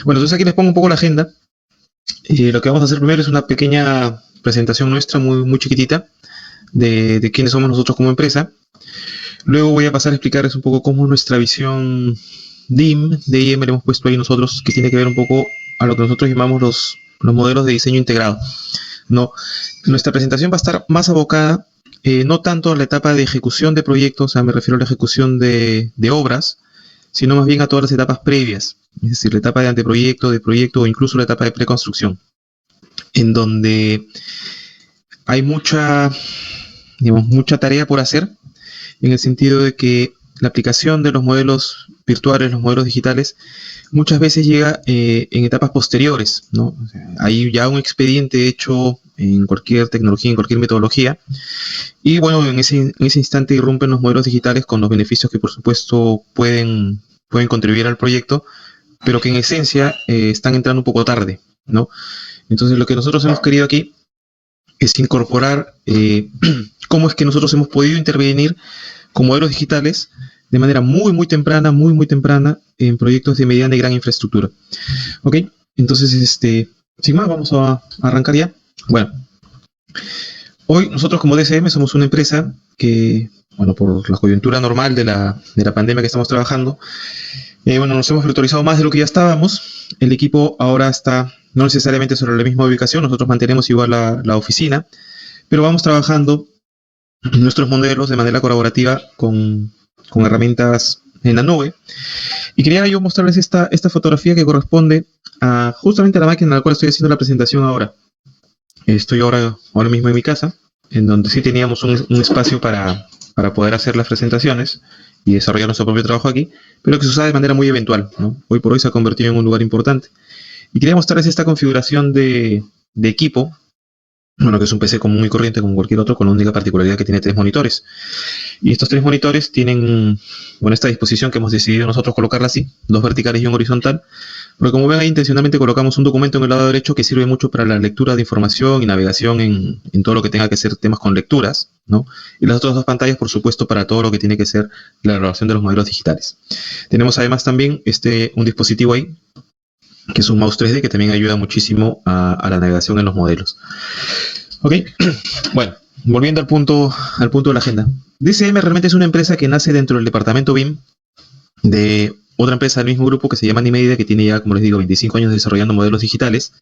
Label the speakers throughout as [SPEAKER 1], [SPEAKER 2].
[SPEAKER 1] Bueno, entonces aquí les pongo un poco la agenda. Lo que vamos a hacer primero es una pequeña presentación nuestra, muy chiquitita, de quiénes somos nosotros como empresa. Luego voy a pasar a explicarles un poco cómo es nuestra visión DIM, de IM le hemos puesto ahí nosotros, que tiene que ver un poco a lo que nosotros llamamos los modelos de diseño integrado. No, nuestra presentación va a estar más abocada no tanto a la etapa de ejecución de proyectos, o sea, me refiero a la ejecución de obras, sino más bien a todas las etapas previas, es decir, la etapa de anteproyecto, de proyecto o incluso la etapa de preconstrucción, en donde hay mucha tarea por hacer, en el sentido de que la aplicación de los modelos virtuales, los modelos digitales, muchas veces llega en etapas posteriores, ¿no? O sea, hay ya un expediente hecho en cualquier tecnología, en cualquier metodología, y bueno, en ese instante irrumpen los modelos digitales con los beneficios que por supuesto pueden contribuir al proyecto, pero que en esencia están entrando un poco tarde, ¿no? Entonces lo que nosotros hemos querido aquí es incorporar cómo es que nosotros hemos podido intervenir con modelos digitales de manera muy temprana, muy temprana en proyectos de mediana y gran infraestructura. ¿Ok? Entonces, sin más, vamos a arrancar ya. Bueno, hoy nosotros como DCM somos una empresa que, bueno, por la coyuntura normal de la pandemia que estamos trabajando, bueno, nos hemos virtualizado más de lo que ya estábamos. El equipo ahora está no necesariamente sobre la misma ubicación, nosotros mantenemos igual la oficina, pero vamos trabajando nuestros modelos de manera colaborativa con herramientas en la nube. Y quería yo mostrarles esta fotografía que corresponde justamente a la máquina en la cual estoy haciendo la presentación ahora. Estoy ahora mismo en mi casa, en donde sí teníamos un espacio para poder hacer las presentaciones y desarrollar nuestro propio trabajo aquí, pero que se usa de manera muy eventual, ¿no? Hoy por hoy se ha convertido en un lugar importante. Y quería mostrarles esta configuración de equipo, bueno, que es un PC común y corriente como cualquier otro, con la única particularidad que tiene 3 monitores. Y estos 3 monitores tienen, bueno, esta disposición que hemos decidido nosotros colocarla así, 2 verticales y un horizontal, porque como ven ahí intencionalmente colocamos un documento en el lado derecho que sirve mucho para la lectura de información y navegación en todo lo que tenga que ser temas con lecturas, ¿no? Y las otras 2 pantallas, por supuesto, para todo lo que tiene que ser la elaboración de los modelos digitales. Tenemos además también un dispositivo ahí, que es un mouse 3D que también ayuda muchísimo a la navegación en los modelos. Ok, bueno, volviendo al punto de la agenda. DCM realmente es una empresa que nace dentro del departamento BIM de otra empresa del mismo grupo que se llama Animedida, que tiene ya, como les digo, 25 años desarrollando modelos digitales,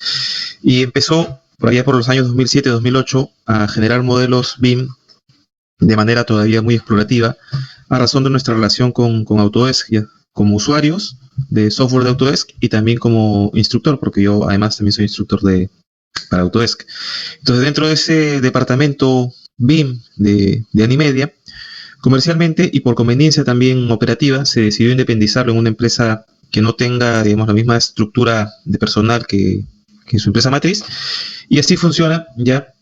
[SPEAKER 1] y empezó por allá por los años 2007-2008 a generar modelos BIM de manera todavía muy explorativa, a razón de nuestra relación con Autodesk, ya, como usuarios de software de Autodesk y también como instructor, porque yo además también soy instructor para Autodesk. Entonces, dentro de ese departamento BIM de Animedia, comercialmente y por conveniencia también operativa, se decidió independizarlo en una empresa que no tenga, digamos, la misma estructura de personal que su empresa matriz. Y así funciona ya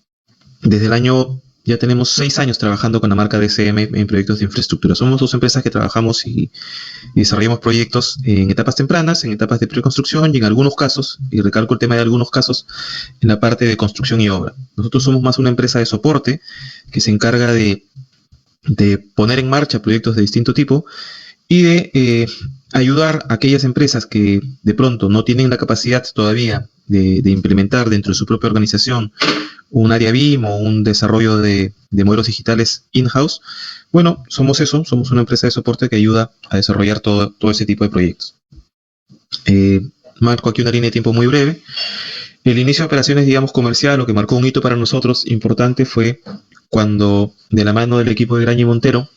[SPEAKER 1] desde el año. Ya tenemos 6 años trabajando con la marca DCM en proyectos de infraestructura. Somos 2 empresas que trabajamos y desarrollamos proyectos en etapas tempranas, en etapas de preconstrucción y en algunos casos, y recalco el tema de algunos casos, en la parte de construcción y obra. Nosotros somos más una empresa de soporte que se encarga de poner en marcha proyectos de distinto tipo y de ayudar a aquellas empresas que de pronto no tienen la capacidad todavía de implementar dentro de su propia organización un área BIM o un desarrollo de modelos digitales in-house. Bueno, somos una empresa de soporte que ayuda a desarrollar todo ese tipo de proyectos. Marco aquí una línea de tiempo muy breve. El inicio de operaciones, digamos, comercial, lo que marcó un hito para nosotros importante fue cuando, de la mano del equipo de Graña y Montero,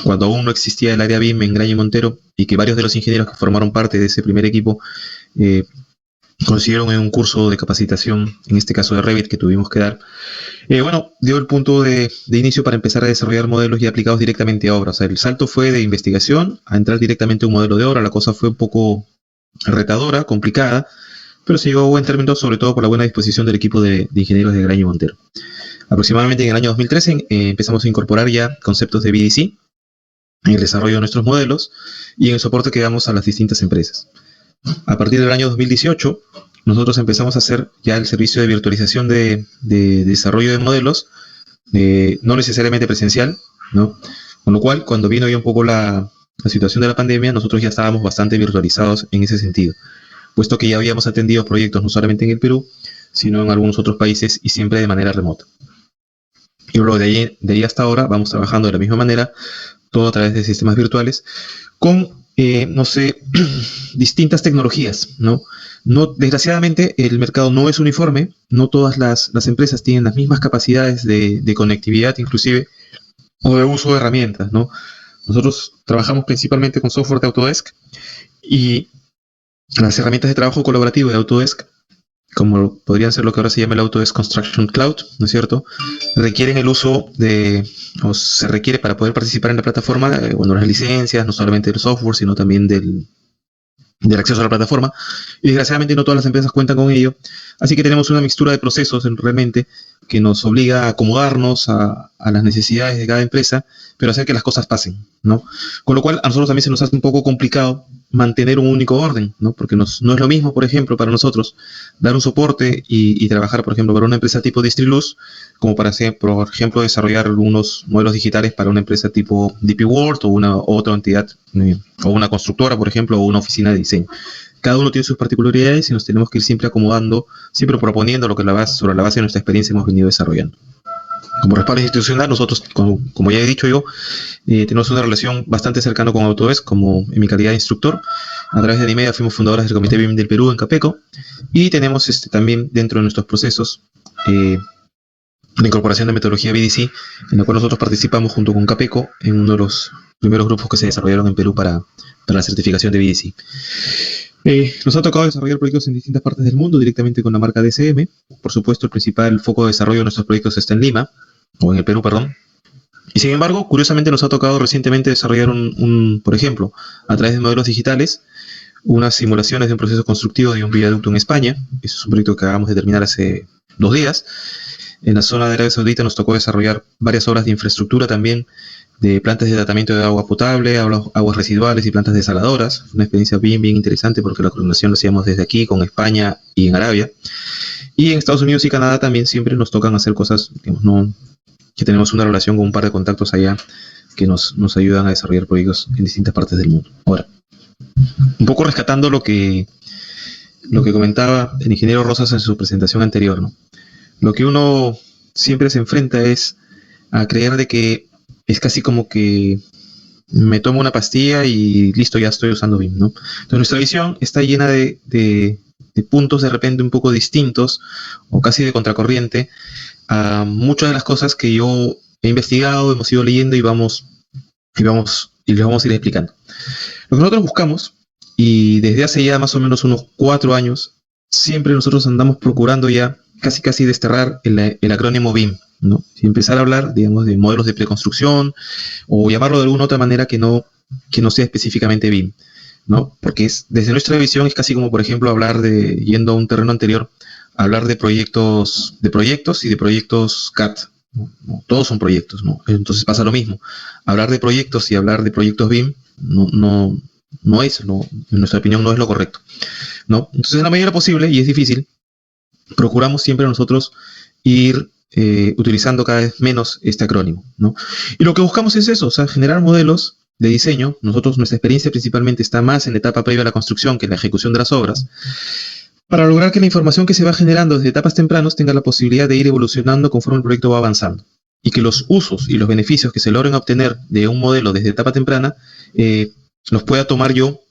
[SPEAKER 1] cuando aún no existía el área BIM en Graña y Montero, y que varios de los ingenieros que formaron parte de ese primer equipo consiguieron en un curso de capacitación, en este caso de Revit, que tuvimos que dar, bueno, dio el punto de inicio para empezar a desarrollar modelos ya aplicados directamente a obra. O sea, el salto fue de investigación a entrar directamente a un modelo de obra. La cosa fue un poco retadora, complicada, pero se llegó a buen término, sobre todo por la buena disposición del equipo de ingenieros de Graña y Montero. Aproximadamente en el año 2013 empezamos a incorporar ya conceptos de BDC en el desarrollo de nuestros modelos y en el soporte que damos a las distintas empresas. A partir del año 2018, nosotros empezamos a hacer ya el servicio de virtualización de desarrollo de modelos, no necesariamente presencial, ¿no? Con lo cual, cuando vino ya un poco la situación de la pandemia, nosotros ya estábamos bastante virtualizados en ese sentido. puesto que ya habíamos atendido proyectos no solamente en el Perú, sino en algunos otros países y siempre de manera remota. Y luego de ahí hasta ahora vamos trabajando de la misma manera, todo a través de sistemas virtuales, con, no sé, distintas tecnologías, ¿no? No, desgraciadamente el mercado no es uniforme, no todas las empresas tienen las mismas capacidades de conectividad inclusive, o de uso de herramientas, ¿no? Nosotros trabajamos principalmente con software de Autodesk y las herramientas de trabajo colaborativo de Autodesk, como podrían ser lo que ahora se llama el Autodesk Construction Cloud, ¿no es cierto? Requieren el uso o se requiere para poder participar en la plataforma, bueno, las licencias, no solamente del software, sino también del acceso a la plataforma, y desgraciadamente no todas las empresas cuentan con ello, así que tenemos una mixtura de procesos realmente que nos obliga a acomodarnos a las necesidades de cada empresa, pero hacer que las cosas pasen, ¿no? Con lo cual a nosotros también se nos hace un poco complicado mantener un único orden, ¿no? Porque no es lo mismo, por ejemplo, para nosotros dar un soporte y trabajar, por ejemplo, para una empresa tipo Distriluz, como para hacer, por ejemplo, desarrollar algunos modelos digitales para una empresa tipo DP World o una otra entidad, o una constructora, por ejemplo, o una oficina de diseño. Cada uno tiene sus particularidades y nos tenemos que ir siempre acomodando, siempre proponiendo lo que sobre la base de nuestra experiencia hemos venido desarrollando. Como respaldo institucional, nosotros, como ya he dicho yo, tenemos una relación bastante cercana con Autodesk, como en mi calidad de instructor. A través de Animedia fuimos fundadores del Comité BIM del Perú en Capeco, y tenemos también dentro de nuestros procesos la incorporación de metodología BDC, en la cual nosotros participamos junto con Capeco en uno de los primeros grupos que se desarrollaron en Perú para la certificación de BDC. Nos ha tocado desarrollar proyectos en distintas partes del mundo directamente con la marca DCM. Por supuesto, el principal foco de desarrollo de nuestros proyectos está en Lima, o en el Perú, perdón. Y sin embargo, curiosamente nos ha tocado recientemente desarrollar por ejemplo, a través de modelos digitales, unas simulaciones de un proceso constructivo de un viaducto en España. Eso es un proyecto que acabamos de terminar hace 2 días. En la zona de Arabia Saudita nos tocó desarrollar varias obras de infraestructura también, de plantas de tratamiento de agua potable, aguas residuales y plantas desaladoras. Una experiencia bien interesante porque la coordinación lo hacíamos desde aquí, con España y en Arabia. Y en Estados Unidos y Canadá también siempre nos tocan hacer cosas, digamos, que tenemos una relación con un par de contactos allá que nos ayudan a desarrollar proyectos en distintas partes del mundo. Ahora, un poco rescatando lo que comentaba el ingeniero Rosas en su presentación anterior, ¿no? Lo que uno siempre se enfrenta es a creer de que es casi como que me tomo una pastilla y listo, ya estoy usando BIM, ¿no? Entonces nuestra visión está llena de puntos de repente un poco distintos o casi de contracorriente a muchas de las cosas que yo he investigado, hemos ido leyendo y les vamos a ir explicando. Lo que nosotros buscamos, y desde hace ya más o menos unos 4 años, siempre nosotros andamos procurando ya casi desterrar el acrónimo BIM, ¿no? Y empezar a hablar, digamos, de modelos de preconstrucción o llamarlo de alguna otra manera que no sea específicamente BIM, ¿no? Porque desde nuestra visión es casi como, por ejemplo, hablar yendo a un terreno anterior, hablar de proyectos y de proyectos CAD. No, todos son proyectos, ¿no? Entonces pasa lo mismo. Hablar de proyectos y hablar de proyectos BIM no es, en nuestra opinión, no es lo correcto, ¿no? Entonces, en la medida posible, y es difícil, procuramos siempre nosotros ir utilizando cada vez menos este acrónimo, ¿no? Y lo que buscamos es eso, o sea, generar modelos de diseño. Nuestra experiencia principalmente está más en la etapa previa a la construcción que en la ejecución de las obras, para lograr que la información que se va generando desde etapas tempranas tenga la posibilidad de ir evolucionando conforme el proyecto va avanzando, y que los usos y los beneficios que se logren obtener de un modelo desde etapa temprana los pueda tomar yo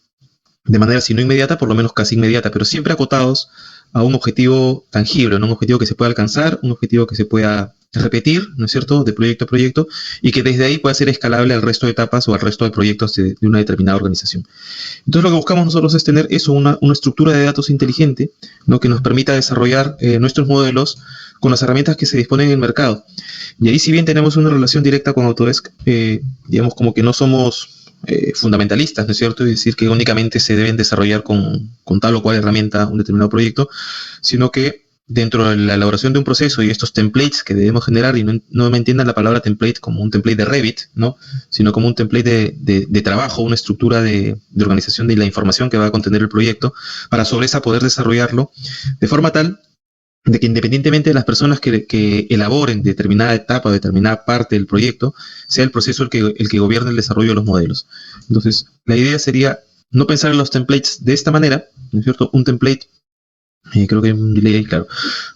[SPEAKER 1] de manera, si no inmediata, por lo menos casi inmediata, pero siempre acotados a un objetivo tangible, ¿no? Un objetivo que se pueda alcanzar, un objetivo que se pueda repetir, ¿no es cierto?, de proyecto a proyecto, y que desde ahí pueda ser escalable al resto de etapas o al resto de proyectos de una determinada organización. Entonces lo que buscamos nosotros es tener eso, una estructura de datos inteligente, ¿no?, que nos permita desarrollar nuestros modelos con las herramientas que se disponen en el mercado. Y ahí, si bien tenemos una relación directa con Autodesk, digamos como que no somos fundamentalistas, ¿no es cierto? Es decir, que únicamente se deben desarrollar con tal o cual herramienta un determinado proyecto, sino que dentro de la elaboración de un proceso y estos templates que debemos generar, y no me entiendan la palabra template como un template de Revit, ¿no?, sino como un template de trabajo, una estructura de organización de la información que va a contener el proyecto, para sobre esa poder desarrollarlo de forma tal de que, independientemente de las personas que elaboren determinada etapa o determinada parte del proyecto, sea el proceso el que gobierne el desarrollo de los modelos. Entonces, la idea sería no pensar en los templates de esta manera, ¿no es cierto? Un template, creo que hay un delay ahí, claro.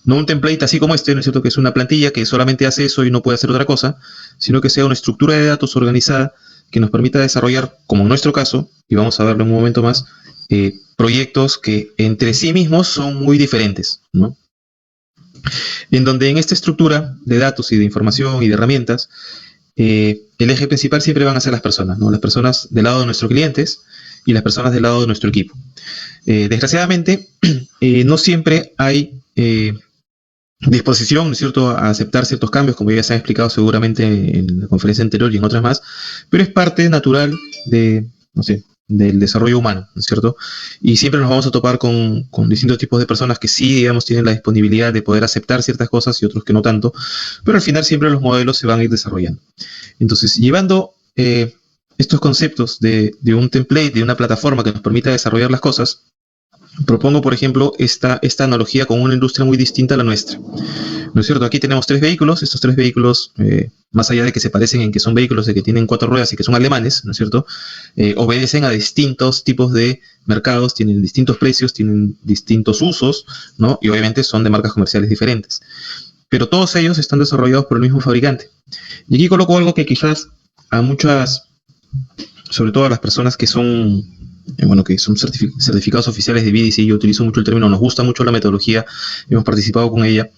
[SPEAKER 1] No un template así como este, ¿no es cierto? Que es una plantilla que solamente hace eso y no puede hacer otra cosa, sino que sea una estructura de datos organizada que nos permita desarrollar, como en nuestro caso, y vamos a verlo en un momento más, proyectos que entre sí mismos son muy diferentes, ¿no? En donde en esta estructura de datos y de información y de herramientas, el eje principal siempre van a ser las personas, ¿no? Las personas del lado de nuestros clientes y las personas del lado de nuestro equipo. Desgraciadamente, no siempre hay disposición, ¿no es cierto?, a aceptar ciertos cambios, como ya se han explicado seguramente en la conferencia anterior y en otras más, pero es parte natural de, no sé, del desarrollo humano, ¿no es cierto? Y siempre nos vamos a topar con distintos tipos de personas que sí, digamos, tienen la disponibilidad de poder aceptar ciertas cosas y otros que no tanto, pero al final siempre los modelos se van a ir desarrollando. Entonces, llevando estos conceptos de un template, de una plataforma que nos permita desarrollar las cosas, propongo, por ejemplo, esta analogía con una industria muy distinta a la nuestra. ¿No es cierto? Aquí tenemos 3 vehículos. Estos 3 vehículos, más allá de que se parecen en que son vehículos de que tienen 4 ruedas y que son alemanes, ¿no es cierto? Obedecen a distintos tipos de mercados, tienen distintos precios, tienen distintos usos, ¿no? Y obviamente son de marcas comerciales diferentes. Pero todos ellos están desarrollados por el mismo fabricante. Y aquí coloco algo que quizás a muchas, sobre todo a las personas que son certificados oficiales de BDC, yo utilizo mucho el término, nos gusta mucho la metodología, hemos participado con ella,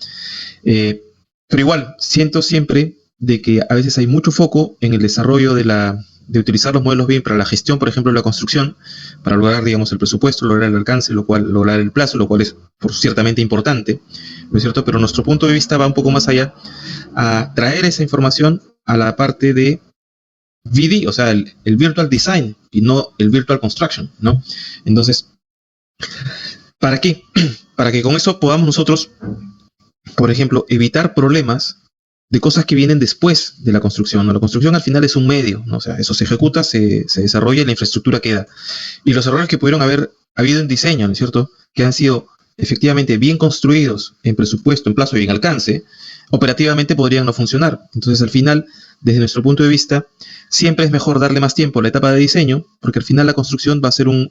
[SPEAKER 1] pero igual, siento siempre de que a veces hay mucho foco en el desarrollo de utilizar los modelos BIM para la gestión, por ejemplo, de la construcción, para lograr, digamos, el presupuesto, lograr el alcance, lograr el plazo, lo cual es ciertamente importante, ¿no es cierto? Pero nuestro punto de vista va un poco más allá, a traer esa información a la parte de VD, o sea, el Virtual Design y no el Virtual Construction, ¿no? Entonces, ¿para qué? Para que con eso podamos nosotros, por ejemplo, evitar problemas de cosas que vienen después de la construcción, ¿no? La construcción al final es un medio, ¿no? O sea, eso se ejecuta, se desarrolla y la infraestructura queda. Y los errores que pudieron haber habido en diseño, ¿no es cierto?, que han sido efectivamente bien construidos en presupuesto, en plazo y en alcance, operativamente podrían no funcionar. Entonces, al final, desde nuestro punto de vista, siempre es mejor darle más tiempo a la etapa de diseño, porque al final la construcción va a ser un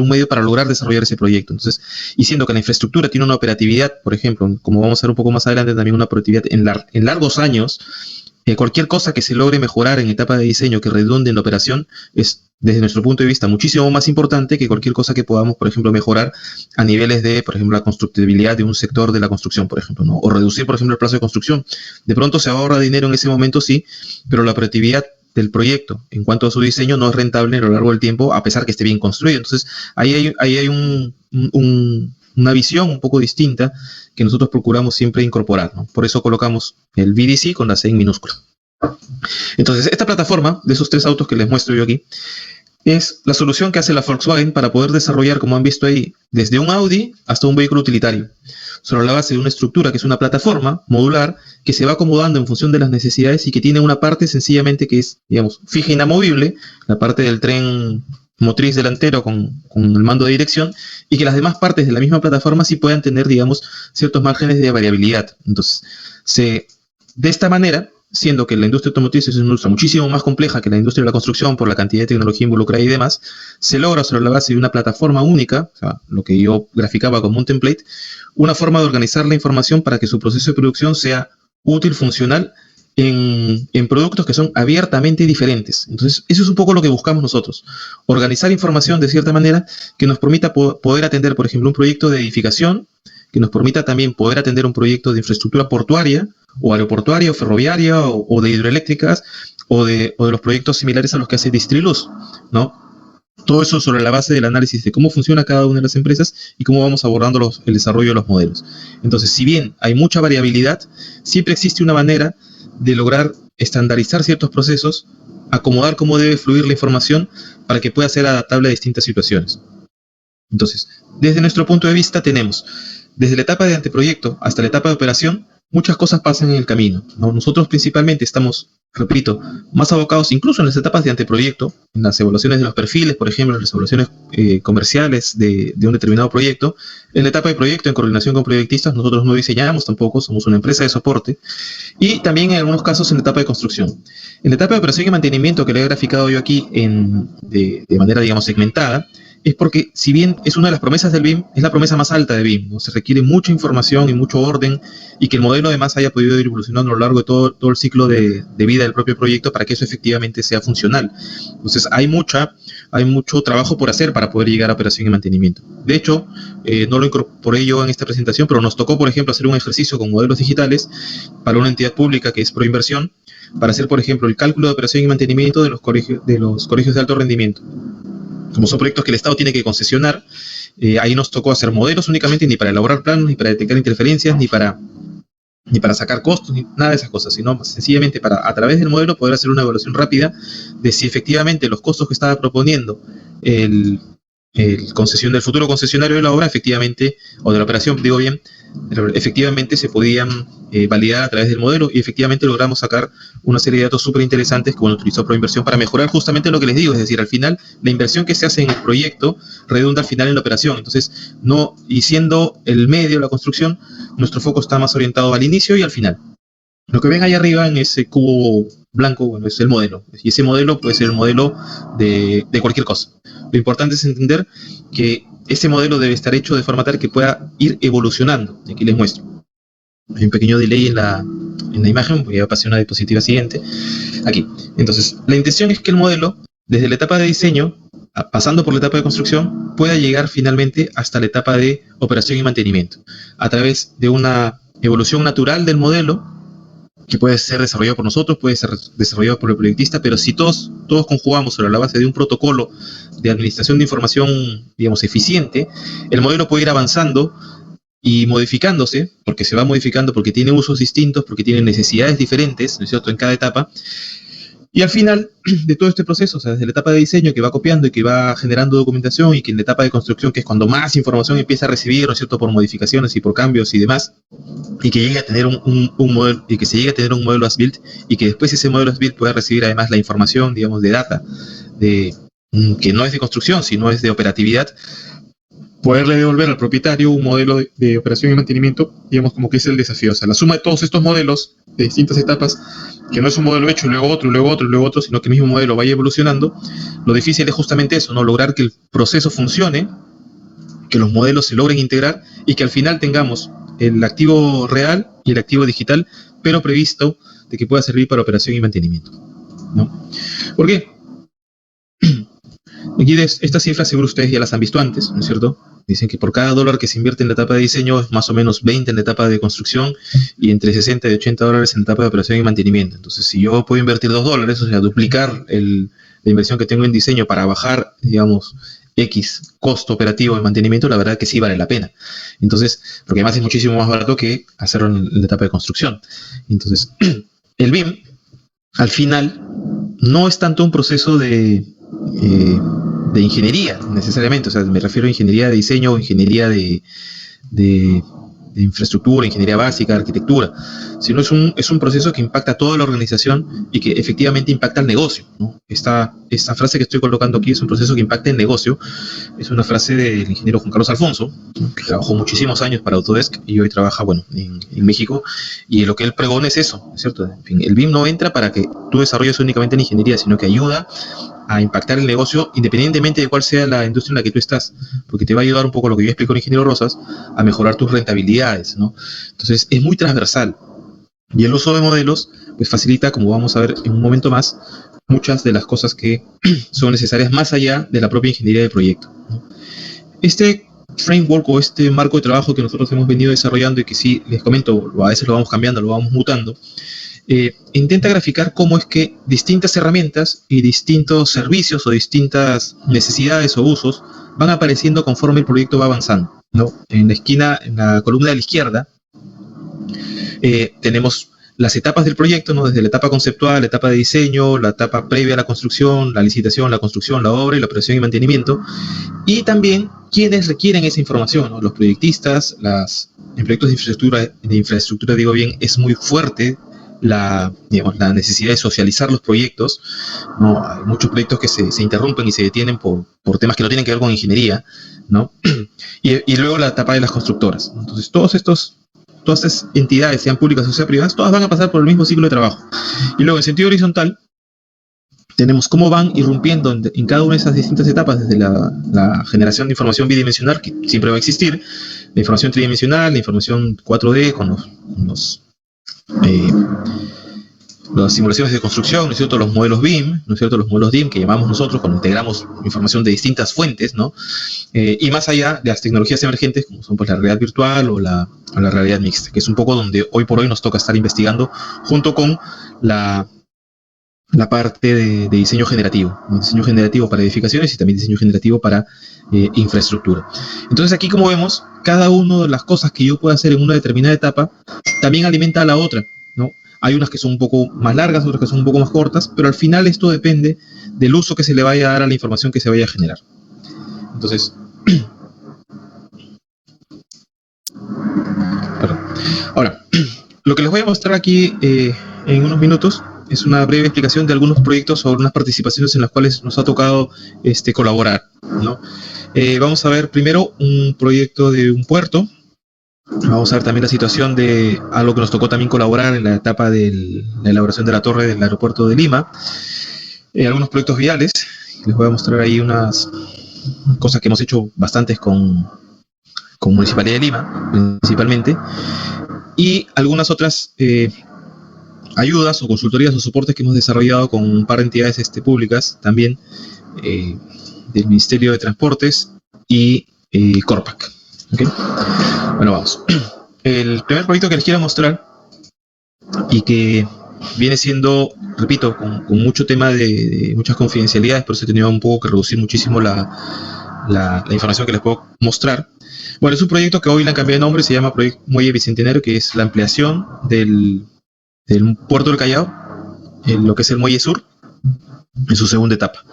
[SPEAKER 1] medio para lograr desarrollar ese proyecto. Entonces, y siendo que la infraestructura tiene una operatividad, por ejemplo, como vamos a ver un poco más adelante, también una operatividad en largos años, cualquier cosa que se logre mejorar en etapa de diseño que redunde en la operación es, desde nuestro punto de vista, muchísimo más importante que cualquier cosa que podamos, por ejemplo, mejorar a niveles de, por ejemplo, la constructibilidad de un sector de la construcción, por ejemplo, ¿no? O reducir, por ejemplo, el plazo de construcción. De pronto se ahorra dinero en ese momento, sí, pero la operatividad del proyecto en cuanto a su diseño no es rentable a lo largo del tiempo, a pesar que esté bien construido. Entonces, ahí hay una visión un poco distinta que nosotros procuramos siempre incorporar, ¿no? Por eso colocamos el VDC con la C en minúscula. Entonces, esta plataforma de esos 3 autos que les muestro yo aquí es la solución que hace la Volkswagen para poder desarrollar, como han visto ahí, desde un Audi hasta un vehículo utilitario, sobre la base de una estructura que es una plataforma modular que se va acomodando en función de las necesidades y que tiene una parte sencillamente que es, digamos, fija e inamovible, la parte del tren motriz delantero con el mando de dirección, y que las demás partes de la misma plataforma sí puedan tener, digamos, ciertos márgenes de variabilidad. Entonces, de esta manera, siendo que la industria automotriz es una industria muchísimo más compleja que la industria de la construcción por la cantidad de tecnología involucrada y demás, se logra sobre la base de una plataforma única, o sea, lo que yo graficaba como un template, una forma de organizar la información para que su proceso de producción sea útil, funcional, en productos que son abiertamente diferentes. Entonces, eso es un poco lo que buscamos nosotros. Organizar información de cierta manera que nos permita poder atender, por ejemplo, un proyecto de edificación, que nos permita también poder atender un proyecto de infraestructura portuaria, o aeroportuaria, o ferroviaria, o de hidroeléctricas, o de los proyectos similares a los que hace Distriluz, ¿no? Todo eso sobre la base del análisis de cómo funciona cada una de las empresas y cómo vamos abordando el desarrollo de los modelos. Entonces, si bien hay mucha variabilidad, siempre existe una manera de lograr estandarizar ciertos procesos, acomodar cómo debe fluir la información para que pueda ser adaptable a distintas situaciones. Entonces, desde nuestro punto de vista tenemos, desde la etapa de anteproyecto hasta la etapa de operación, muchas cosas pasan en el camino, ¿no? Nosotros principalmente estamos repito, más abocados incluso en las etapas de anteproyecto, en las evaluaciones de los perfiles, por ejemplo, en las evaluaciones comerciales de un determinado proyecto. En la etapa de proyecto, en coordinación con proyectistas, nosotros no diseñamos tampoco, somos una empresa de soporte, y también en algunos casos en la etapa de construcción. En la etapa de operación y mantenimiento que le he graficado yo aquí de manera, digamos, segmentada, es porque si bien es una de las promesas del BIM, es la promesa más alta de BIM, ¿no? Se requiere mucha información y mucho orden, y que el modelo además haya podido ir evolucionando a lo largo de todo el ciclo de vida del propio proyecto para que eso efectivamente sea funcional. Entonces hay mucho trabajo por hacer para poder llegar a operación y mantenimiento. De hecho, no lo incorporé yo en esta presentación, pero nos tocó, por ejemplo, hacer un ejercicio con modelos digitales para una entidad pública que es Proinversión, para hacer, por ejemplo, el cálculo de operación y mantenimiento de los colegios de alto rendimiento. Como son proyectos que el Estado tiene que concesionar, ahí nos tocó hacer modelos únicamente, ni para elaborar planos, ni para detectar interferencias, ni para sacar costos, ni nada de esas cosas, sino sencillamente para, a través del modelo, poder hacer una evaluación rápida de si efectivamente los costos que estaba proponiendo el futuro concesionario de la obra, efectivamente, o de la operación, digo bien, efectivamente se podían validar a través del modelo, y efectivamente logramos sacar una serie de datos súper interesantes que utilizó Proinversión para mejorar justamente lo que les digo, es decir, al final la inversión que se hace en el proyecto redunda al final en la operación. Entonces, y siendo el medio, la construcción, nuestro foco está más orientado al inicio y al final. Lo que ven ahí arriba en ese cubo blanco, bueno, es el modelo. Y ese modelo puede ser el modelo de cualquier cosa. Lo importante es entender que ese modelo debe estar hecho de forma tal que pueda ir evolucionando. Aquí les muestro. Hay un pequeño delay en la imagen, voy a pasar a una diapositiva siguiente. Aquí. Entonces, la intención es que el modelo, desde la etapa de diseño, pasando por la etapa de construcción, pueda llegar finalmente hasta la etapa de operación y mantenimiento, a través de una evolución natural del modelo, que puede ser desarrollado por nosotros, puede ser desarrollado por el proyectista, pero si todos conjugamos sobre la base de un protocolo de administración de información, digamos, eficiente, el modelo puede ir avanzando y modificándose, porque se va modificando, porque tiene usos distintos, porque tiene necesidades diferentes, ¿no es cierto?, en cada etapa. Y al final de todo este proceso, o sea, desde la etapa de diseño que va copiando y que va generando documentación, y que en la etapa de construcción, que es cuando más información empieza a recibir, ¿no es cierto?, por modificaciones y por cambios y demás, y que llegue a tener un modelo, y que se llegue a tener un modelo as-built, y que después ese modelo as-built pueda recibir además la información, digamos, de data, que no es de construcción, sino es de operatividad, poderle devolver al propietario un modelo de operación y mantenimiento, digamos, como que es el desafío. O sea, la suma de todos estos modelos de distintas etapas, que no es un modelo hecho y luego otro, y luego otro, y luego otro, sino que el mismo modelo vaya evolucionando. Lo difícil es justamente eso, ¿no? Lograr que el proceso funcione, que los modelos se logren integrar, y que al final tengamos el activo real y el activo digital, pero previsto de que pueda servir para operación y mantenimiento, ¿no? ¿Por qué? Aquí estas cifras seguro ustedes ya las han visto antes, ¿no es cierto? Dicen que por cada dólar que se invierte en la etapa de diseño es más o menos 20 en la etapa de construcción, y entre 60 y 80 dólares en la etapa de operación y mantenimiento. Entonces, si yo puedo invertir $2, o sea, duplicar la inversión que tengo en diseño para bajar, digamos, X costo operativo de mantenimiento, la verdad que sí vale la pena. Entonces, porque además es muchísimo más barato que hacerlo en la etapa de construcción. Entonces, el BIM, al final, no es tanto un proceso de ingeniería, necesariamente. O sea, me refiero a ingeniería de diseño o ingeniería de infraestructura, ingeniería básica, arquitectura, sino es un proceso que impacta a toda la organización y que efectivamente impacta al negocio, ¿no? Esta frase que estoy colocando aquí es un proceso que impacta el negocio. Es una frase del ingeniero Juan Carlos Alfonso, que trabajó muchísimos años para Autodesk y hoy trabaja, bueno, en México, y lo que él pregona es eso, ¿no es cierto? En fin, el BIM no entra para que tú desarrolles únicamente en ingeniería, sino que ayuda a impactar el negocio independientemente de cuál sea la industria en la que tú estás, porque te va a ayudar un poco lo que yo explico en Ingeniero Rosas, a mejorar tus rentabilidades, ¿no? Entonces es muy transversal, y el uso de modelos pues facilita, como vamos a ver en un momento más, muchas de las cosas que son necesarias más allá de la propia ingeniería de proyecto, ¿no? Este framework o este marco de trabajo que nosotros hemos venido desarrollando, y que sí, les comento, a veces lo vamos cambiando, lo vamos mutando, intenta graficar cómo es que distintas herramientas y distintos servicios o distintas necesidades o usos van apareciendo conforme el proyecto va avanzando, ¿no? En la esquina, en la columna de la izquierda, tenemos las etapas del proyecto, ¿no? Desde la etapa conceptual, la etapa de diseño, la etapa previa a la construcción, la licitación, la construcción, la obra y la operación y mantenimiento. Y también quienes requieren esa información, ¿no? Los proyectistas, en proyectos de infraestructura digo bien, es muy fuerte digamos, la necesidad de socializar los proyectos, ¿no? Hay muchos proyectos que se interrumpen y se detienen por temas que no tienen que ver con ingeniería, ¿no? Y luego la etapa de las constructoras. Entonces, todas estas entidades, sean públicas o sean privadas, todas van a pasar por el mismo ciclo de trabajo. Y luego, en sentido horizontal, tenemos cómo van irrumpiendo en cada una de esas distintas etapas, desde la generación de información bidimensional, que siempre va a existir, la información tridimensional, la información 4D con eh, las simulaciones de construcción, ¿no es cierto?, los modelos BIM, ¿no es cierto?, los modelos DIM que llamamos nosotros cuando integramos información de distintas fuentes, ¿no? Y más allá de las tecnologías emergentes como son pues la realidad virtual o la realidad mixta, que es un poco donde hoy por hoy nos toca estar investigando junto con la parte de diseño generativo, ¿no? Diseño generativo para edificaciones y también diseño generativo para infraestructura. Entonces aquí, como vemos, cada una de las cosas que yo pueda hacer en una determinada etapa también alimenta a la otra, ¿no? Hay unas que son un poco más largas, otras que son un poco más cortas, pero al final esto depende del uso que se le vaya a dar a la información que se vaya a generar. Entonces, ahora, lo que les voy a mostrar aquí en unos minutos es una breve explicación de algunos proyectos sobre unas participaciones en las cuales nos ha tocado colaborar, ¿no? Vamos a ver primero un proyecto de un puerto. Vamos a ver también la situación de algo que nos tocó también colaborar en la etapa de la elaboración de la torre del aeropuerto de Lima. Algunos proyectos viales. Les voy a mostrar ahí unas cosas que hemos hecho bastantes con Municipalidad de Lima, principalmente. Y algunas otras ayudas o consultorías o soportes que hemos desarrollado con un par de entidades públicas también, del Ministerio de Transportes y Corpac. ¿Okay? Bueno, vamos. El primer proyecto que les quiero mostrar y que viene siendo, repito, con mucho tema de muchas confidencialidades, por eso he tenido un poco que reducir muchísimo la información que les puedo mostrar. Bueno, es un proyecto que hoy le han cambiado de nombre, se llama Proyecto Muelle Bicentenario, que es la ampliación del puerto del Callao, en lo que es el Muelle Sur, en su segunda etapa.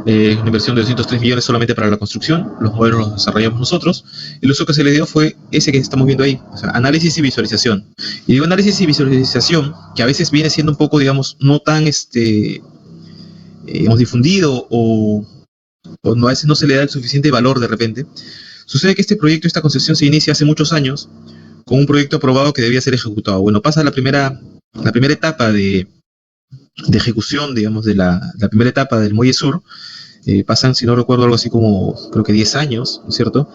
[SPEAKER 1] Una inversión de 203 millones solamente para la construcción, los modelos los desarrollamos nosotros. El uso que se le dio fue ese que estamos viendo ahí, o sea, análisis y visualización. Y digo análisis y visualización, que a veces viene siendo un poco, digamos, no tan hemos difundido o no, a veces no se le da el suficiente valor de repente. Sucede que este proyecto, esta concesión se inicia hace muchos años con un proyecto aprobado que debía ser ejecutado. Bueno, pasa la primera etapa de ejecución, digamos, de la primera etapa del Muelle Sur. Pasan, si no recuerdo, algo así como, creo que 10 años, ¿no es cierto?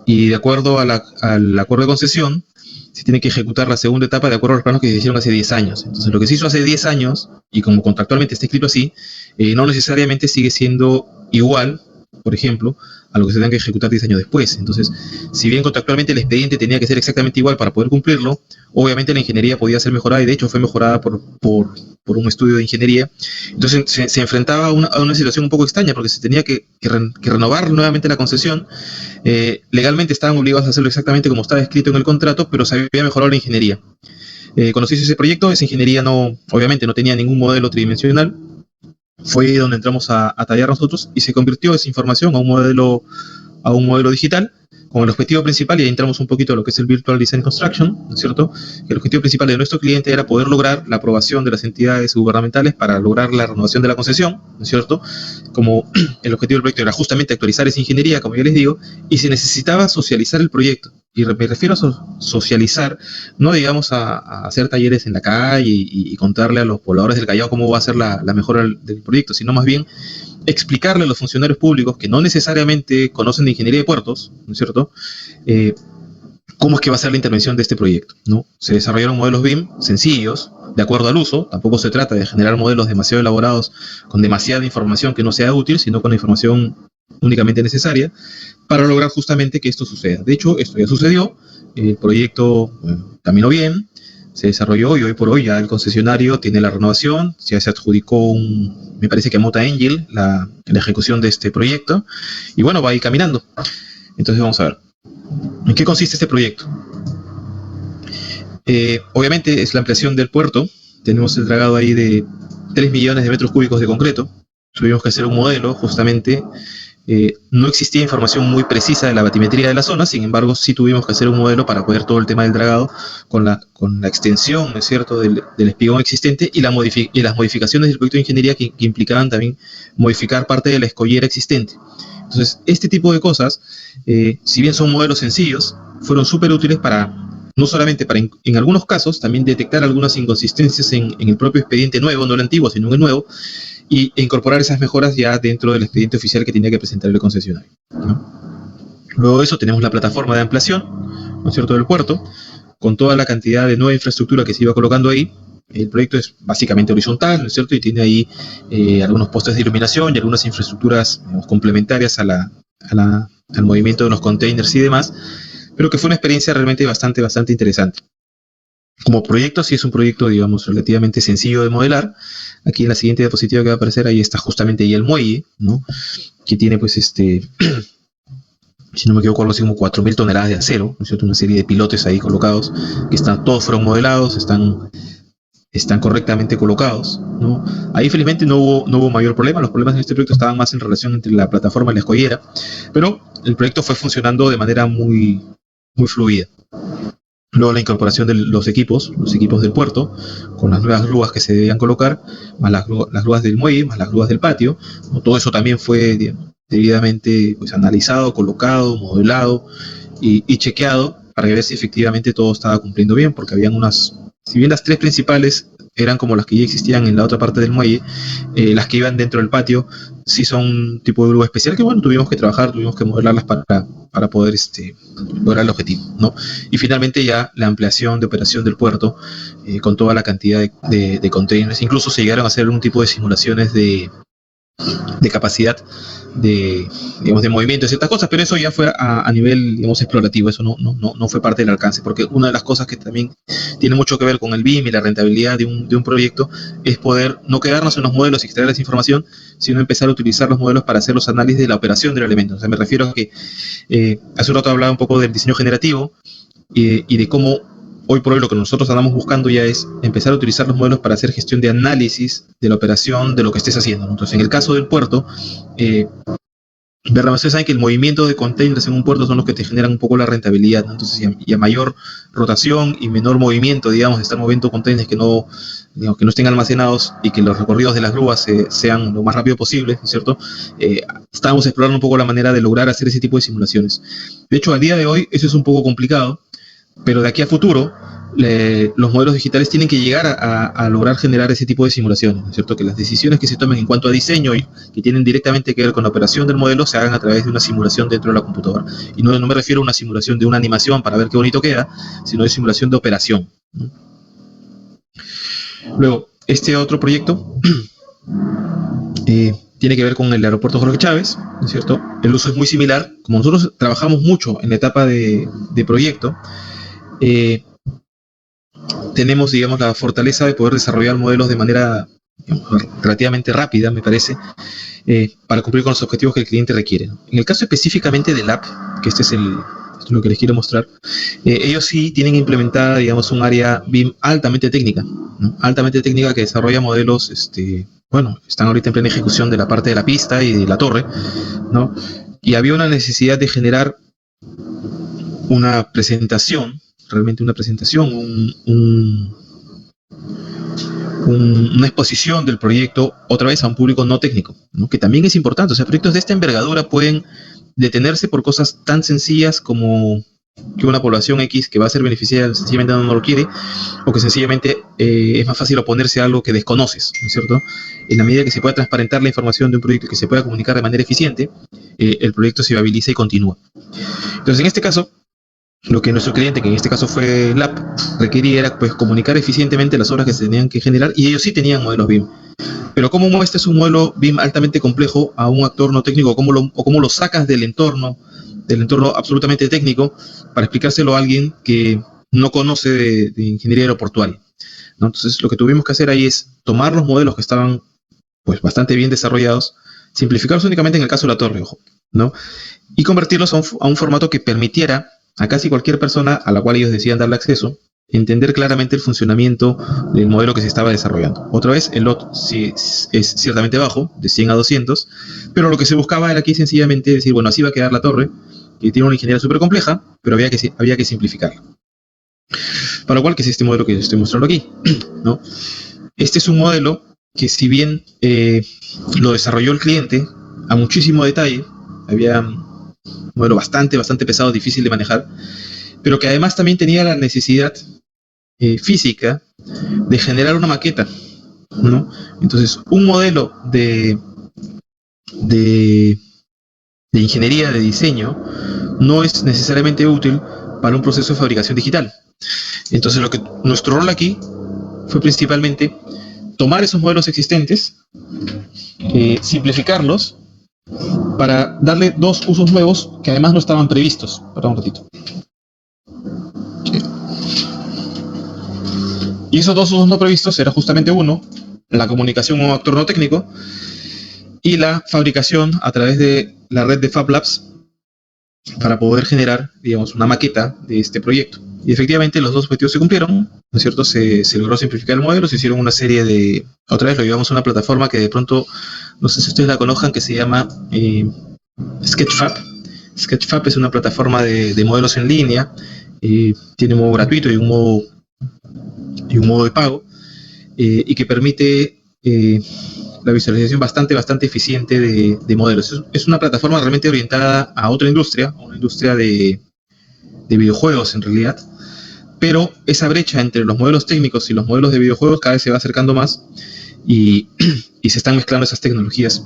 [SPEAKER 1] Y de acuerdo al acuerdo de concesión, se tiene que ejecutar la segunda etapa de acuerdo a los planos que se hicieron hace 10 años. Entonces, lo que se hizo hace 10 años, y como contractualmente está escrito así, no necesariamente sigue siendo igual, por ejemplo, a lo que se tenga que ejecutar 10 años después. Entonces, si bien contractualmente el expediente tenía que ser exactamente igual para poder cumplirlo, obviamente la ingeniería podía ser mejorada, y de hecho fue mejorada por un estudio de ingeniería. Entonces se enfrentaba a una situación un poco extraña, porque se tenía que renovar nuevamente la concesión. Legalmente estaban obligados a hacerlo exactamente como estaba escrito en el contrato, pero se había mejorado la ingeniería. Cuando se hizo ese proyecto, esa ingeniería obviamente no tenía ningún modelo tridimensional. Fue donde entramos a tallar nosotros y se convirtió esa información a un modelo digital con el objetivo principal, y ahí entramos un poquito a lo que es el Virtual Design Construction, ¿no es cierto? El objetivo principal de nuestro cliente era poder lograr la aprobación de las entidades gubernamentales para lograr la renovación de la concesión, ¿no es cierto? Como el objetivo del proyecto era justamente actualizar esa ingeniería, como ya les digo, y se necesitaba socializar el proyecto. Y me refiero a socializar, no digamos a hacer talleres en la calle y contarle a los pobladores del Callao cómo va a ser la mejora del proyecto, sino más bien explicarle a los funcionarios públicos que no necesariamente conocen de ingeniería de puertos, ¿no es cierto?, cómo es que va a ser la intervención de este proyecto, ¿no? Se desarrollaron modelos BIM sencillos, de acuerdo al uso. Tampoco se trata de generar modelos demasiado elaborados con demasiada información que no sea útil, sino con la información únicamente necesaria para lograr justamente que esto suceda. De hecho, esto ya sucedió. El proyecto caminó bien, se desarrolló, y hoy por hoy ya el concesionario tiene la renovación. Ya se adjudicó me parece que a Mota Angel la ejecución de este proyecto, y bueno, va a ir caminando. Entonces vamos a ver ¿en qué consiste este proyecto? Obviamente es la ampliación del puerto. Tenemos el dragado ahí de 3 millones de metros cúbicos de concreto. Tuvimos que hacer un modelo justamente no existía información muy precisa de la batimetría de la zona, sin embargo sí tuvimos que hacer un modelo para poder todo el tema del dragado con la extensión, ¿no es cierto?, del espigón existente y las modificaciones del proyecto de ingeniería que implicaban también modificar parte de la escollera existente. Entonces, este tipo de cosas, si bien son modelos sencillos, fueron súper útiles para, no solamente para, en algunos casos, también detectar algunas inconsistencias en el propio expediente nuevo, no el antiguo, sino en el nuevo, e incorporar esas mejoras ya dentro del expediente oficial que tenía que presentar el concesionario, ¿no? Luego de eso tenemos la plataforma de ampliación, ¿no es cierto?, del puerto, con toda la cantidad de nueva infraestructura que se iba colocando ahí. El proyecto es básicamente horizontal, ¿no es cierto?, y tiene ahí algunos postes de iluminación y algunas infraestructuras, digamos, complementarias al movimiento de los containers y demás, pero que fue una experiencia realmente bastante interesante. Como proyecto, sí es un proyecto, digamos, relativamente sencillo de modelar. Aquí en la siguiente diapositiva que va a aparecer, ahí está justamente ahí el muelle, ¿no?, que tiene, pues, si no me equivoco, algo así como 4.000 toneladas de acero, ¿no es cierto?, una serie de pilotes ahí colocados, que todos fueron modelados, están correctamente colocados, ¿no? Ahí felizmente no hubo mayor problema. Los problemas en este proyecto estaban más en relación entre la plataforma y la escollera, pero el proyecto fue funcionando de manera muy fluida. Luego la incorporación de los equipos del puerto, con las nuevas grúas que se debían colocar, más las grúas del muelle, más las grúas del patio, ¿no? Todo eso también fue, digamos, debidamente, pues, analizado, colocado, modelado y chequeado para ver si efectivamente todo estaba cumpliendo bien, porque habían si bien las tres principales eran como las que ya existían en la otra parte del muelle, las que iban dentro del patio sí son un tipo de grúa especial que, bueno, tuvimos que trabajar, tuvimos que modelarlas para poder lograr el objetivo, ¿no? Y finalmente ya la ampliación de operación del puerto, con toda la cantidad de containers. Incluso se llegaron a hacer un tipo de simulaciones de capacidad digamos, de movimiento de ciertas cosas, pero eso ya fue a nivel, digamos, explorativo. Eso no fue parte del alcance, porque una de las cosas que también tiene mucho que ver con el BIM y la rentabilidad de un proyecto es poder no quedarnos en los modelos y extraer esa información, sino empezar a utilizar los modelos para hacer los análisis de la operación del elemento. O sea, me refiero a que hace un rato hablaba un poco del diseño generativo y de cómo hoy por hoy lo que nosotros andamos buscando ya es empezar a utilizar los modelos para hacer gestión de análisis de la operación de lo que estés haciendo, ¿no? Entonces, en el caso del puerto, ustedes saben que el movimiento de containers en un puerto son los que te generan un poco la rentabilidad, ¿no? Entonces, y a mayor rotación y menor movimiento, digamos, de estar moviendo containers que no estén almacenados y que los recorridos de las grúas sean lo más rápido posible, ¿no es cierto? Estábamos explorando un poco la manera de lograr hacer ese tipo de simulaciones. De hecho, a día de hoy eso es un poco complicado, pero de aquí a futuro los modelos digitales tienen que llegar a lograr generar ese tipo de simulaciones, ¿no es cierto? Que las decisiones que se tomen en cuanto a diseño y que tienen directamente que ver con la operación del modelo se hagan a través de una simulación dentro de la computadora. Y no me refiero a una simulación de una animación para ver qué bonito queda, sino de simulación de operación, ¿no? Luego, este otro proyecto tiene que ver con el aeropuerto Jorge Chávez, ¿no es cierto? El uso es muy similar. Como nosotros trabajamos mucho en la etapa de proyecto, tenemos, digamos, la fortaleza de poder desarrollar modelos de manera, digamos, relativamente rápida, me parece, para cumplir con los objetivos que el cliente requiere, ¿no? En el caso específicamente del app, que esto es lo que les quiero mostrar, ellos sí tienen implementada, digamos, un área BIM altamente técnica, ¿no? Altamente técnica, que desarrolla modelos, están ahorita en plena ejecución de la parte de la pista y de la torre, ¿no? Y había una necesidad de generar una presentación, realmente una presentación, una exposición del proyecto otra vez a un público no técnico, ¿no? Que también es importante. O sea, proyectos de esta envergadura pueden detenerse por cosas tan sencillas como que una población X que va a ser beneficiaria sencillamente no lo quiere, o que sencillamente es más fácil oponerse a algo que desconoces, ¿no es cierto? En la medida que se pueda transparentar la información de un proyecto y que se pueda comunicar de manera eficiente, el proyecto se viabiliza y continúa. Entonces, en este caso, lo que nuestro cliente, que en este caso fue LAP, requería era, pues, comunicar eficientemente las obras que se tenían que generar, y ellos sí tenían modelos BIM. Pero ¿cómo muestras un modelo BIM altamente complejo a un actor no técnico? ¿Cómo lo sacas del entorno absolutamente técnico, para explicárselo a alguien que no conoce de ingeniería aeroportuaria, ¿no? Entonces, lo que tuvimos que hacer ahí es tomar los modelos que estaban, pues, bastante bien desarrollados, simplificarlos únicamente en el caso de la torre, ojo, ¿no? Y convertirlos a un formato que permitiera a casi cualquier persona a la cual ellos decían darle acceso entender claramente el funcionamiento del modelo que se estaba desarrollando. Otra vez, el lot sí es ciertamente bajo, de 100 a 200, pero lo que se buscaba era aquí sencillamente decir, bueno, así va a quedar la torre, que tiene una ingeniería súper compleja, pero había que simplificarla. Para lo cual, que es este modelo que estoy mostrando aquí, ¿no? Este es un modelo que, si bien lo desarrolló el cliente a muchísimo detalle, había un modelo bastante pesado, difícil de manejar, pero que además también tenía la necesidad física de generar una maqueta, ¿no? Entonces, un modelo de, de ingeniería de diseño no es necesariamente útil para un proceso de fabricación digital. Entonces, nuestro rol aquí fue principalmente tomar esos modelos existentes, simplificarlos para darle dos usos nuevos que además no estaban previstos. Perdón un ratito. Sí. Y esos dos usos no previstos era justamente uno, la comunicación con un actor no técnico, y la fabricación a través de la red de Fab Labs para poder generar, digamos, una maqueta de este proyecto. Y efectivamente los dos objetivos se cumplieron, ¿no es cierto? Se logró simplificar el modelo, se hicieron una serie de... Otra vez lo llevamos a una plataforma que de pronto, no sé si ustedes la conozcan, que se llama Sketchfab. Sketchfab es una plataforma de modelos en línea, tiene un modo gratuito y un modo de pago, y que permite la visualización bastante eficiente de modelos. Es una plataforma realmente orientada a otra industria, a una industria de videojuegos en realidad, pero esa brecha entre los modelos técnicos y los modelos de videojuegos cada vez se va acercando más y se están mezclando esas tecnologías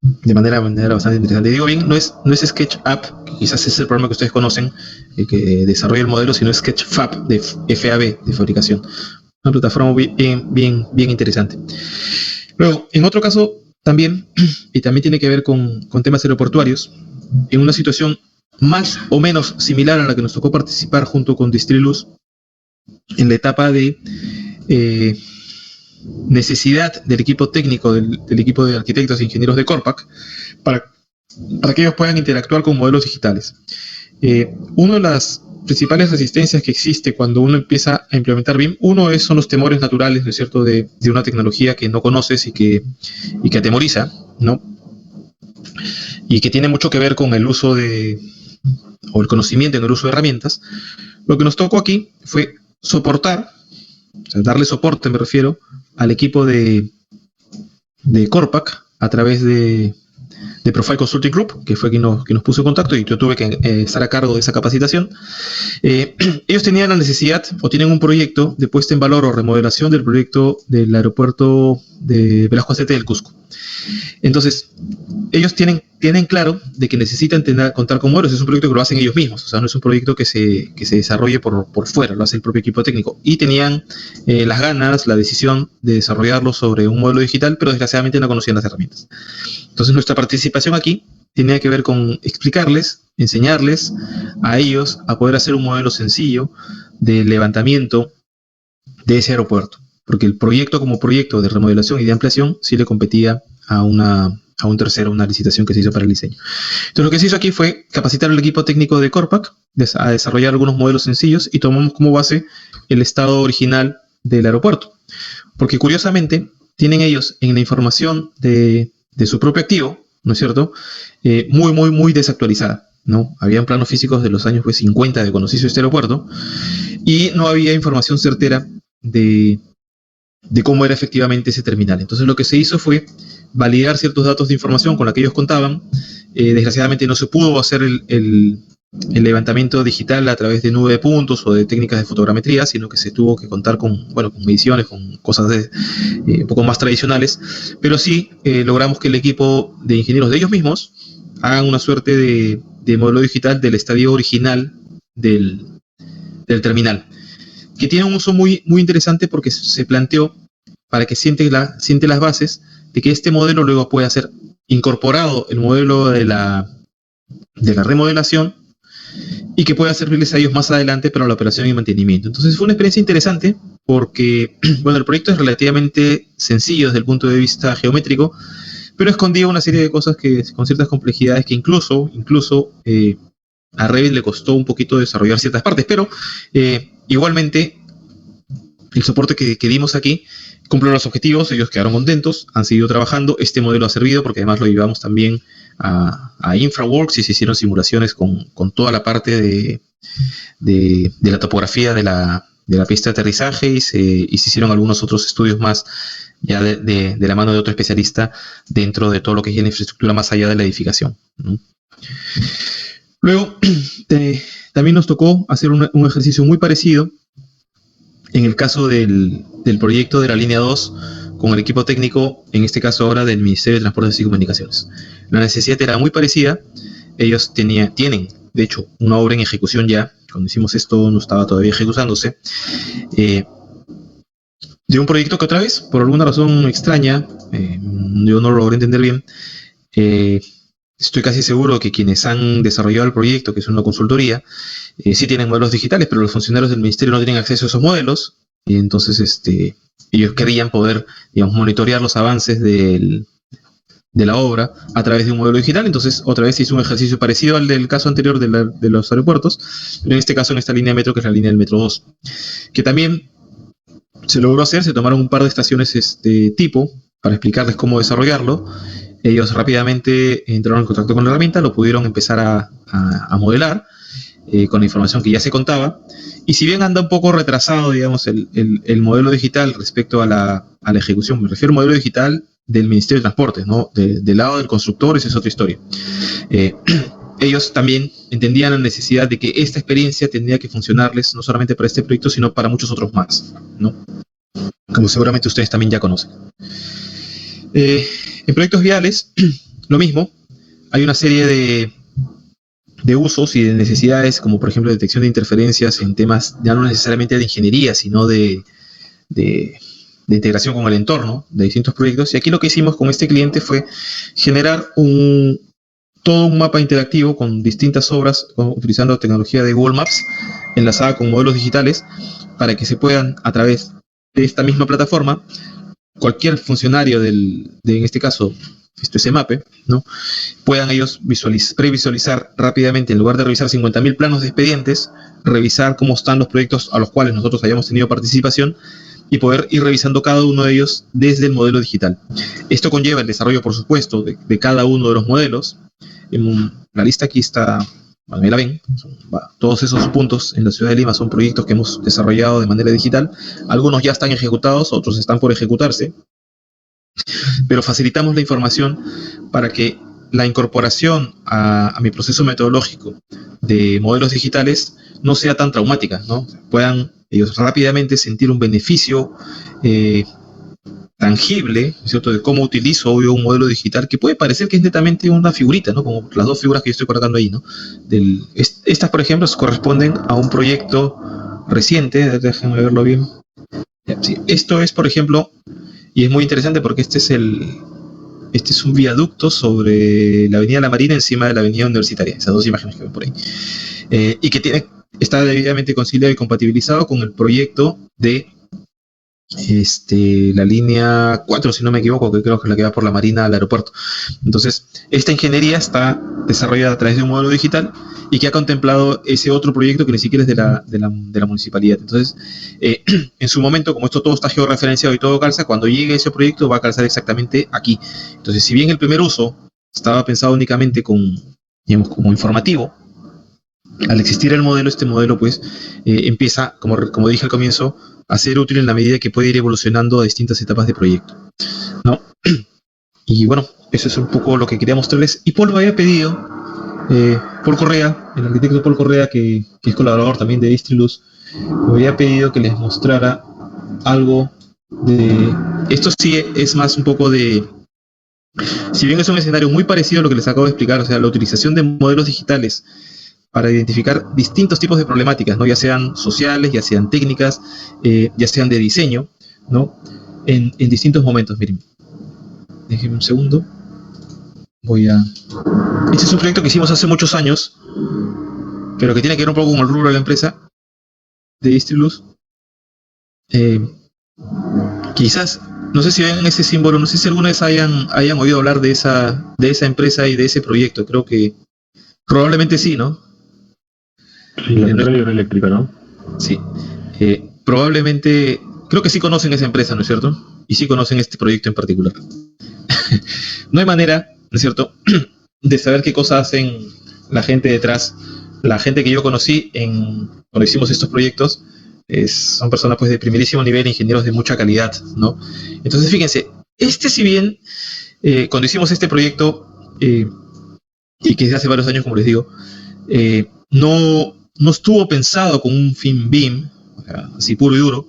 [SPEAKER 1] de manera bastante interesante. Digo bien, no es SketchUp, que quizás es el programa que ustedes conocen, el que desarrolla el modelo, sino Sketchfab, de FAB, de fabricación. Una plataforma bien interesante. Luego, en otro caso también, y también tiene que ver con temas aeroportuarios, en una situación más o menos similar a la que nos tocó participar junto con Distrilus en la etapa de necesidad del equipo técnico, del equipo de arquitectos e ingenieros de Corpac, para que ellos puedan interactuar con modelos digitales. Una de las principales resistencias que existe cuando uno empieza a implementar BIM, son los temores naturales, ¿no es cierto?, de una tecnología que no conoces y que atemoriza, ¿no? Y que tiene mucho que ver con el uso o el conocimiento en el uso de herramientas. Lo que nos tocó aquí fue soportar, o sea, darle soporte, me refiero, al equipo de Corpac a través de Profile Consulting Group, que fue quien nos puso en contacto, y yo tuve que estar a cargo de esa capacitación. Ellos tenían la necesidad, o tienen un proyecto de puesta en valor o remodelación del proyecto del aeropuerto de Velasco Azete del Cusco. Entonces, ellos tienen claro de que necesitan contar con modelos. Es un proyecto que lo hacen ellos mismos, o sea, no es un proyecto que se desarrolle por fuera, lo hace el propio equipo técnico. Y tenían las ganas, la decisión de desarrollarlo sobre un modelo digital, pero desgraciadamente no conocían las herramientas. Entonces, nuestra participación aquí tenía que ver con explicarles, enseñarles a ellos a poder hacer un modelo sencillo de levantamiento de ese aeropuerto, porque el proyecto como proyecto de remodelación y de ampliación sí le competía a un tercero, una licitación que se hizo para el diseño. Entonces, lo que se hizo aquí fue capacitar al equipo técnico de Corpac a desarrollar algunos modelos sencillos, y tomamos como base el estado original del aeropuerto, porque curiosamente tienen ellos en la información de su propio activo, ¿no es cierto?, muy desactualizada, ¿no? Habían planos físicos de los años 50 de cuando se hizo este aeropuerto, y no había información certera de cómo era efectivamente ese terminal. Entonces, lo que se hizo fue validar ciertos datos de información con la que ellos contaban. Desgraciadamente no se pudo hacer el levantamiento digital a través de nube de puntos o de técnicas de fotogrametría, sino que se tuvo que contar con mediciones, con cosas un poco más tradicionales, pero sí logramos que el equipo de ingenieros de ellos mismos hagan una suerte de modelo digital del estadio original del terminal, que tiene un uso muy interesante, porque se planteó para que siente las bases de que este modelo luego pueda ser incorporado el modelo de la remodelación, y que pueda servirles a ellos más adelante para la operación y mantenimiento. Entonces fue una experiencia interesante porque, el proyecto es relativamente sencillo desde el punto de vista geométrico, pero escondía una serie de cosas con ciertas complejidades que incluso a Revit le costó un poquito desarrollar ciertas partes, pero igualmente el soporte que dimos aquí cumple los objetivos, ellos quedaron contentos, han seguido trabajando, este modelo ha servido porque además lo llevamos también a InfraWorks y se hicieron simulaciones con toda la parte de la topografía de la pista de aterrizaje y se hicieron algunos otros estudios más ya de la mano de otro especialista dentro de todo lo que es la infraestructura más allá de la edificación, ¿no? Luego, también nos tocó hacer un ejercicio muy parecido en el caso del proyecto de la línea 2 con el equipo técnico, en este caso ahora del Ministerio de Transportes y Comunicaciones. La necesidad era muy parecida, ellos tienen, de hecho, una obra en ejecución ya, cuando hicimos esto no estaba todavía ejecutándose, de un proyecto que otra vez, por alguna razón extraña, yo no lo logré entender bien, estoy casi seguro que quienes han desarrollado el proyecto, que es una consultoría, sí tienen modelos digitales, pero los funcionarios del ministerio no tienen acceso a esos modelos, y entonces ellos querían poder, digamos, monitorear los avances de la obra a través de un modelo digital. Entonces otra vez hizo un ejercicio parecido al del caso anterior de los aeropuertos, pero en este caso en esta línea de metro, que es la línea del metro 2, que también se logró hacer. Se tomaron un par de estaciones tipo para explicarles cómo desarrollarlo. Ellos rápidamente entraron en contacto con la herramienta, lo pudieron empezar a modelar con la información que ya se contaba. Y si bien anda un poco retrasado, digamos, el modelo digital respecto a la ejecución, me refiero al modelo digital del Ministerio de Transportes, ¿no? Del lado del constructor, esa es otra historia. Ellos también entendían la necesidad de que esta experiencia tendría que funcionarles no solamente para este proyecto, sino para muchos otros más, ¿no? Como seguramente ustedes también ya conocen. En proyectos viales, lo mismo. Hay una serie de usos y de necesidades, como por ejemplo detección de interferencias en temas ya no necesariamente de ingeniería, sino de integración con el entorno de distintos proyectos. Y aquí lo que hicimos con este cliente fue generar todo un mapa interactivo con distintas obras, utilizando tecnología de Google Maps, enlazada con modelos digitales, para que se puedan, a través de esta misma plataforma, cualquier funcionario en este caso, esto es EMAPE, ¿no? Puedan ellos previsualizar rápidamente, en lugar de revisar 50.000 planos de expedientes, revisar cómo están los proyectos a los cuales nosotros hayamos tenido participación y poder ir revisando cada uno de ellos desde el modelo digital. Esto conlleva el desarrollo, por supuesto, de cada uno de los modelos. En la lista aquí está, bueno, ahí la ven, todos esos puntos en la ciudad de Lima son proyectos que hemos desarrollado de manera digital. Algunos ya están ejecutados, otros están por ejecutarse, pero facilitamos la información para que la incorporación a mi proceso metodológico de modelos digitales no sea tan traumática, ¿no? Puedan ellos rápidamente sentir un beneficio tangible, ¿cierto?, de cómo utilizo hoy un modelo digital que puede parecer que es netamente una figurita, ¿no?, como las dos figuras que yo estoy colocando ahí, ¿no? Estas, por ejemplo, corresponden a un proyecto reciente, déjenme verlo bien. Sí, esto es, por ejemplo, y es muy interesante porque este es un viaducto sobre la Avenida La Marina encima de la Avenida Universitaria, esas dos imágenes que ven por ahí, y que está debidamente conciliado y compatibilizado con el proyecto de la línea 4, si no me equivoco, que creo que es la que va por la Marina al aeropuerto. Entonces, esta ingeniería está desarrollada a través de un modelo digital y que ha contemplado ese otro proyecto que ni siquiera es de la municipalidad. Entonces, en su momento, como esto todo está georreferenciado y todo calza, cuando llegue ese proyecto va a calzar exactamente aquí. Entonces, si bien el primer uso estaba pensado únicamente digamos, como informativo, al existir el modelo, este modelo pues empieza, como dije al comienzo, a ser útil en la medida que puede ir evolucionando a distintas etapas de proyecto, ¿no? Y bueno, eso es un poco lo que quería mostrarles. Y Paul me había pedido, Paul Correa, el arquitecto Paul Correa, que es colaborador también de Distriluz, me había pedido que les mostrara algo de... Esto sí es más un poco de... Si bien es un escenario muy parecido a lo que les acabo de explicar, o sea, la utilización de modelos digitales para identificar distintos tipos de problemáticas, ¿no?, ya sean sociales, ya sean técnicas, ya sean de diseño, ¿no?, en distintos momentos. Miren, déjenme un segundo. Este es un proyecto que hicimos hace muchos años, pero que tiene que ver un poco con el rubro de la empresa de Distriluz. Quizás, no sé si ven ese símbolo, no sé si alguna vez hayan oído hablar de esa empresa y de ese proyecto. Creo que probablemente sí, ¿no?
[SPEAKER 2] Sí, la central hidroeléctrica, ¿no?
[SPEAKER 1] Sí. Probablemente creo que sí conocen esa empresa, ¿no es cierto? Y sí conocen este proyecto en particular. No hay manera, ¿no es cierto?, de saber qué cosas hacen la gente detrás. La gente que yo conocí cuando hicimos estos proyectos son personas pues de primerísimo nivel, ingenieros de mucha calidad, ¿no? Entonces, fíjense, si bien cuando hicimos este proyecto, y que desde hace varios años, como les digo, no estuvo pensado con un fin BIM, o sea, así puro y duro,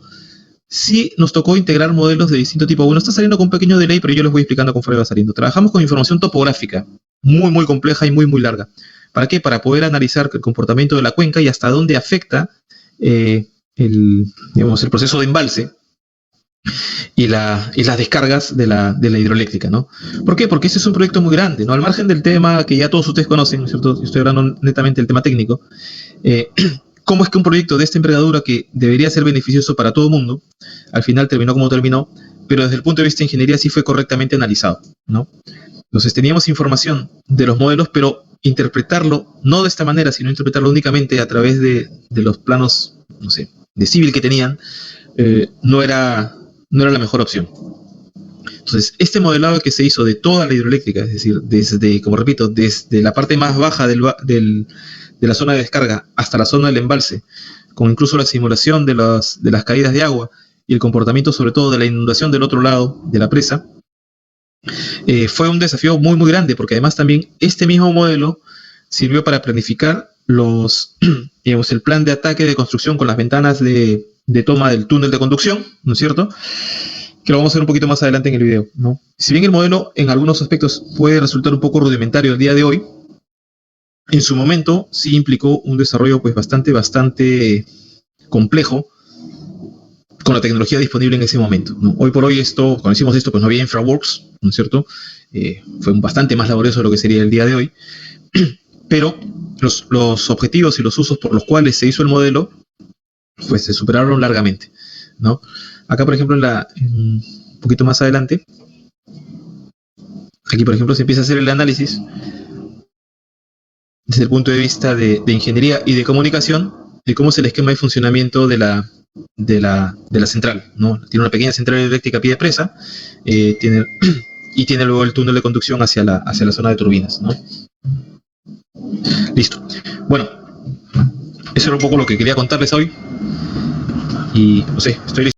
[SPEAKER 1] sí nos tocó integrar modelos de distinto tipo. Bueno, está saliendo con un pequeño delay, pero yo les voy explicando conforme va saliendo. Trabajamos con información topográfica, muy, muy compleja y muy, muy larga. ¿Para qué? Para poder analizar el comportamiento de la cuenca y hasta dónde afecta el proceso de embalse y las descargas de la hidroeléctrica, ¿no? ¿Por qué? Porque ese es un proyecto muy grande, ¿no? Al margen del tema que ya todos ustedes conocen, ¿no es cierto? Yo estoy hablando netamente del tema técnico. ¿Cómo es que un proyecto de esta envergadura, que debería ser beneficioso para todo el mundo, al final terminó como terminó, pero desde el punto de vista de ingeniería sí fue correctamente analizado, ¿no? Entonces teníamos información de los modelos, pero interpretarlo no de esta manera, sino interpretarlo únicamente a través de los planos, no sé, de civil que tenían, no era la mejor opción. Entonces, este modelado que se hizo de toda la hidroeléctrica, es decir, desde, como repito, desde la parte más baja de la zona de descarga hasta la zona del embalse, con incluso la simulación de las caídas de agua y el comportamiento sobre todo de la inundación del otro lado de la presa, fue un desafío muy, muy grande, porque además también este mismo modelo sirvió para planificar el plan de ataque de construcción con las ventanas de toma del túnel de conducción, ¿no es cierto?, que lo vamos a ver un poquito más adelante en el video, ¿no? Si bien el modelo en algunos aspectos puede resultar un poco rudimentario el día de hoy, en su momento sí implicó un desarrollo pues bastante complejo con la tecnología disponible en ese momento, ¿no? Hoy por hoy cuando hicimos esto, pues no había InfraWorks, ¿no es cierto? Fue bastante más laborioso de lo que sería el día de hoy, pero los objetivos y los usos por los cuales se hizo el modelo pues se superaron largamente, ¿no? Acá, por ejemplo, un poquito más adelante, aquí, por ejemplo, se empieza a hacer el análisis desde el punto de vista de ingeniería y de comunicación, de cómo es el esquema de funcionamiento de la central, ¿no? Tiene una pequeña central eléctrica a pie de presa, y tiene luego el túnel de conducción hacia la zona de turbinas, ¿no? Listo. Bueno, eso era un poco lo que quería contarles hoy. Y no sé, estoy listo.